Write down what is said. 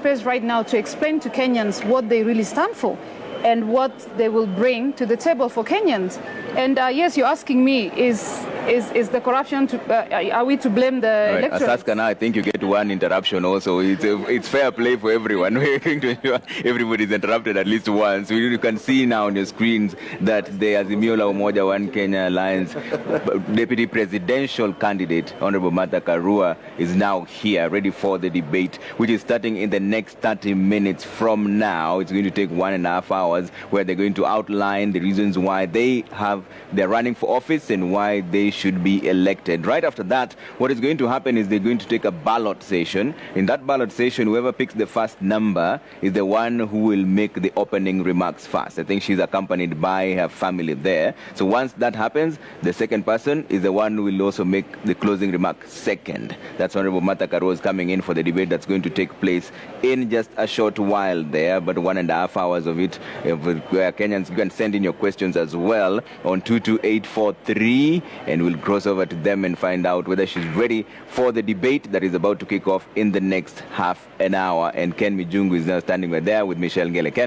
space right now to explain to Kenyans what they really stand for and what they will bring to the table for Kenyans. And yes, you're asking me, is the corruption, are we to blame the electorate? Asaska, now I think you get one interruption also. It's fair play for everyone. We're going to ensure everybody's interrupted at least once. You can see now on your screens that the Azimio la Umoja One Kenya Alliance Deputy Presidential Candidate, Honorable Martha Karua, is now here, ready for the debate, which is starting in the next 30 minutes from now. It's going to take 1.5 hours, where they're going to outline the reasons why they're running for office and why they should be elected. Right after that, what is going to happen is they're going to take a ballot session. In that ballot session, whoever picks the first number is the one who will make the opening remarks first. I think she's accompanied by her family there. So once that happens, the second person is the one who will also make the closing remark second. That's Honorable Martha Karua coming in for the debate that's going to take place in just a short while there, but 1.5 hours of it. Where Kenyans, you can send in your questions as well on 22843, and we'll cross over to them and find out whether she's ready for the debate that is about to kick off in the next half an hour. And Ken Mijungu is now standing right there with Michelle Ngele. Ken?